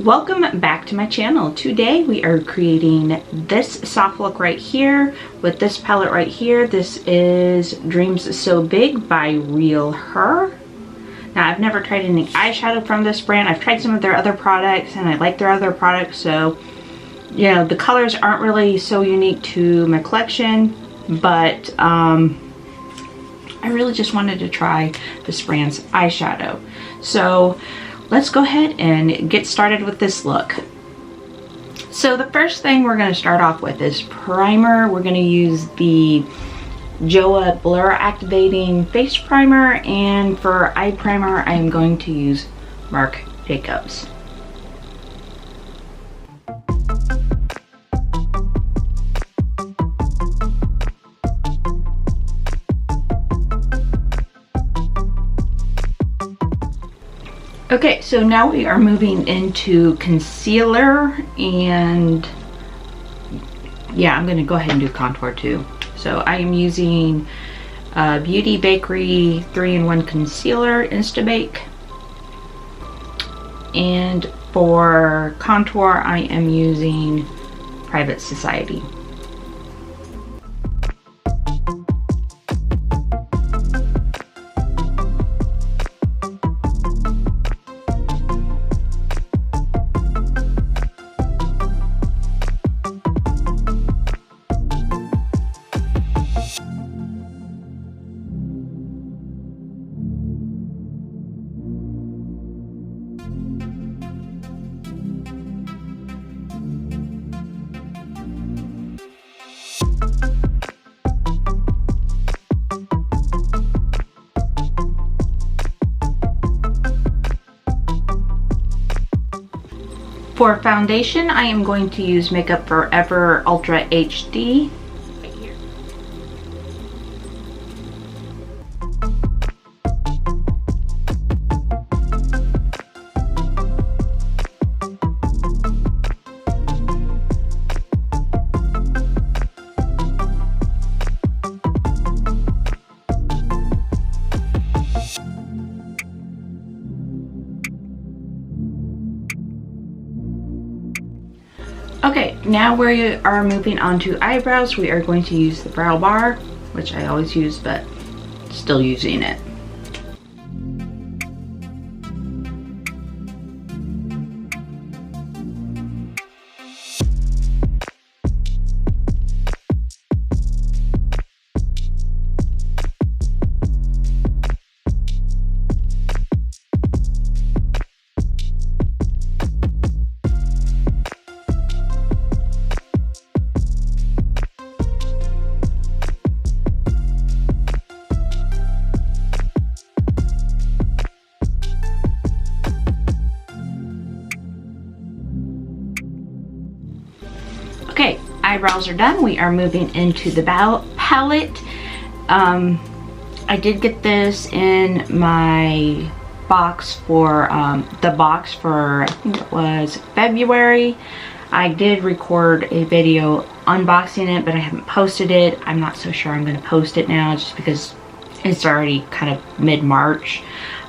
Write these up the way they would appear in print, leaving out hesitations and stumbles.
Welcome back to my channel. Today we are creating this soft look right here with this palette right here. This is Dreams So Big by RealHer. Now I've never tried any eyeshadow from this brand. I've tried some of their other products and I like their other products, so you know the colors aren't really so unique to my collection, but I really just wanted to try this brand's eyeshadow. So let's go ahead and get started with this look. So the first thing we're going to start off with is primer. We're going to use the Joa Blur Activating Face Primer, and for eye primer I am going to use Marc Jacobs. Okay, so now we are moving into concealer, and yeah, I'm going to go ahead and do contour too. So I am using Beauty Bakery 3-in-1 Concealer Instabake, and for contour I am using Private Society. For foundation, I am going to use Makeup Forever Ultra HD. Okay, now we are moving on to eyebrows. We are going to use the brow bar, which I always use, but still using it. Okay, eyebrows are done. We are moving into the palette. I did get this in my box for I think it was February. I did record a video unboxing it, but I haven't posted it. I'm not so sure I'm going to post it now just because it's already kind of mid-March.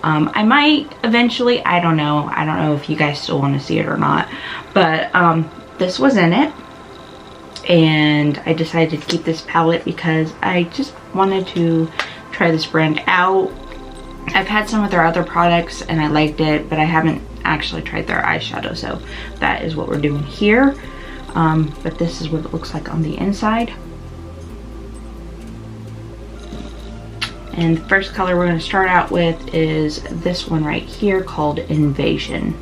I might eventually, I don't know if you guys still want to see it or not, but this was in it. And I decided to keep this palette because I just wanted to try this brand out. I've had some of their other products and I liked it, but I haven't actually tried their eyeshadow, so that is what we're doing here. But this is what it looks like on the inside. And the first color we're going to start out with is this one right here called Invasion.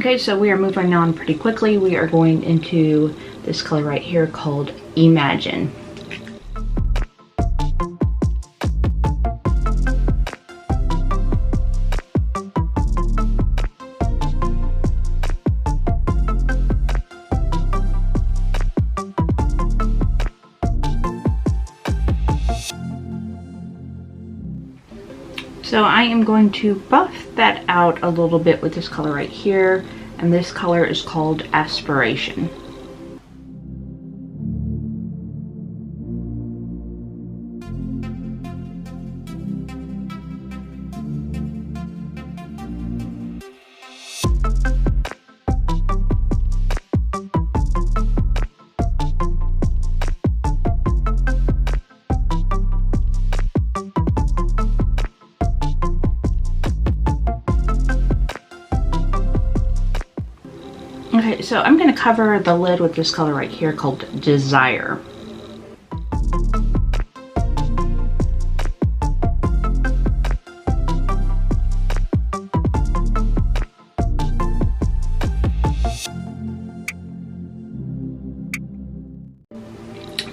Okay, so we are moving on pretty quickly. We are going into this color right here called Imagine. So I am going to buff that out a little bit with this color right here, and this color is called Aspiration. Okay, so I'm going to cover the lid with this color right here called Desire.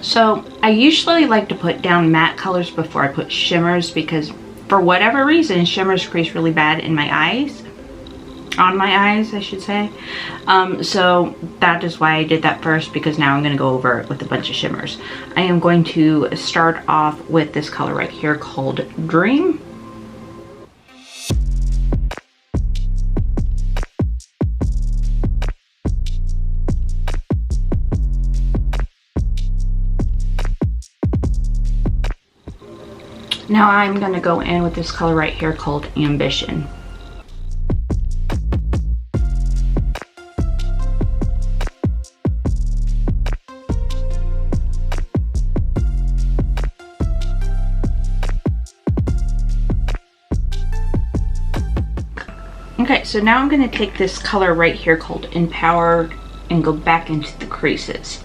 So I usually like to put down matte colors before I put shimmers because for whatever reason, shimmers crease really bad in my eyes. On my eyes, I should say. So that is why I did that first, because now I'm going to go over it with a bunch of shimmers. I am going to start off with this color right here called Dream. Now I'm going to go in with this color right here called Ambition. Okay, so now I'm going to take this color right here called Empowered and go back into the creases.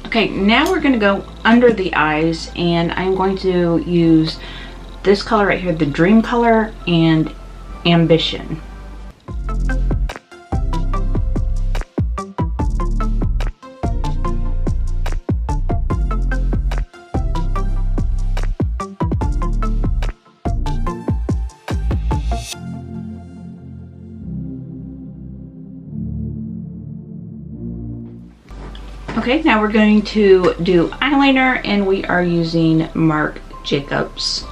Okay, now we're going to go under the eyes, and I'm going to use this color right here, the Dream color, and Ambition. Okay, now we're going to do eyeliner, and we are using Marc Jacobs.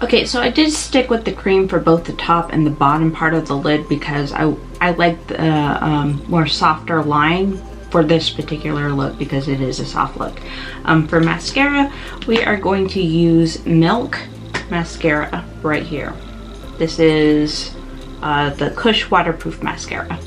Okay, so I did stick with the cream for both the top and the bottom part of the lid because I like the more softer line for this particular look because it is a soft look. For mascara, we are going to use Milk mascara right here. This is the Kush waterproof mascara.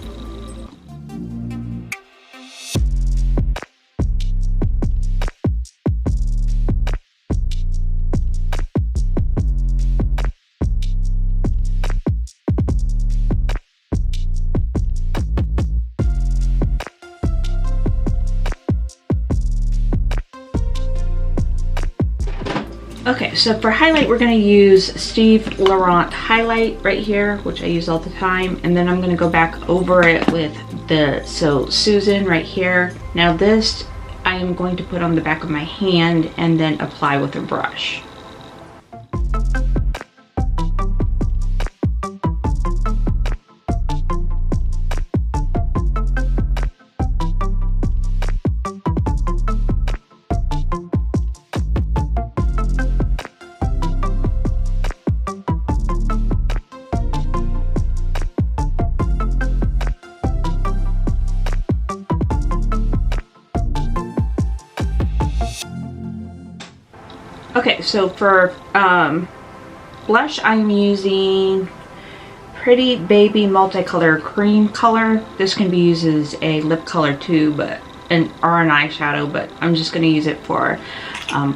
Okay, so for highlight, we're going to use Steve Laurent highlight right here, which I use all the time, and then I'm going to go back over it with the Susan right here. Now this I am going to put on the back of my hand and then apply with a brush. Okay, so for blush, I'm using Pretty Baby Multicolor Cream color. This can be used as a lip color too, or an eyeshadow, but I'm just going to use it for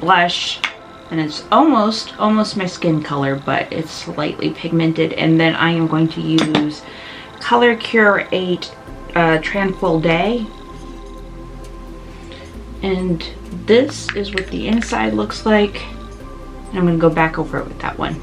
blush. And it's almost my skin color, but it's slightly pigmented. And then I am going to use Color Cure 8 Tranquil Day. And this is what the inside looks like. And I'm going to go back over it with that one.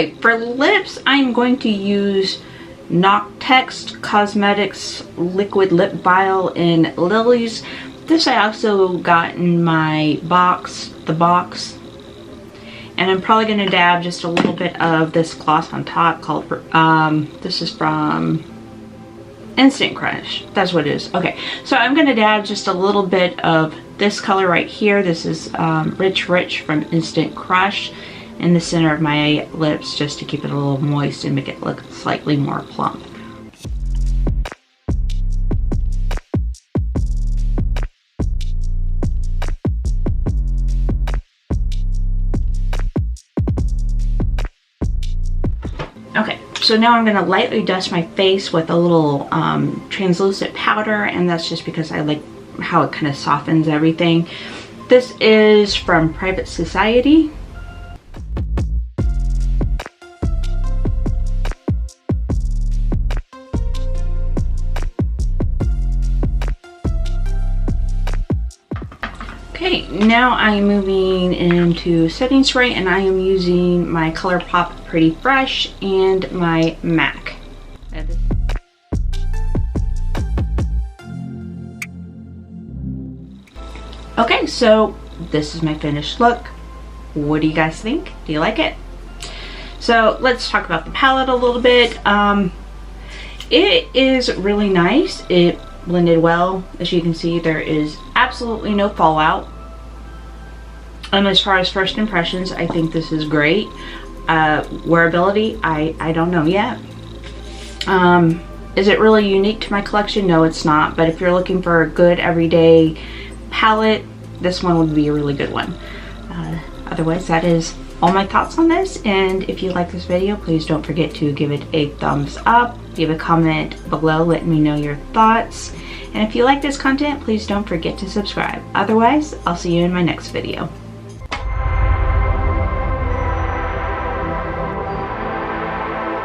Okay, for lips, I'm going to use Noctex Cosmetics Liquid Lip Vial in Lilies. This I also got in my box, and I'm probably going to dab just a little bit of this gloss on top called, this is from Instant Crush. That's what it is. Okay, so I'm going to dab just a little bit of this color right here. This is Rich from Instant Crush in the center of my lips, just to keep it a little moist and make it look slightly more plump. Okay, so now I'm gonna lightly dust my face with a little translucent powder, and that's just because I like how it kind of softens everything. This is from Private Society. Okay, now I'm moving into setting spray, and I am using my ColourPop Pretty Fresh and my MAC. Okay, so this is my finished look. What do you guys think? Do you like it? So let's talk about the palette a little bit. It is really nice. It blended well. As you can see, there is absolutely no fallout. As far as first impressions, I think this is great. Wearability, I don't know yet. Is it really unique to my collection? No, it's not. But if you're looking for a good everyday palette, this one would be a really good one. Otherwise, that is all my thoughts on this. And if you like this video, please don't forget to give it a thumbs up. Leave a comment below letting me know your thoughts. And if you like this content, please don't forget to subscribe. Otherwise, I'll see you in my next video.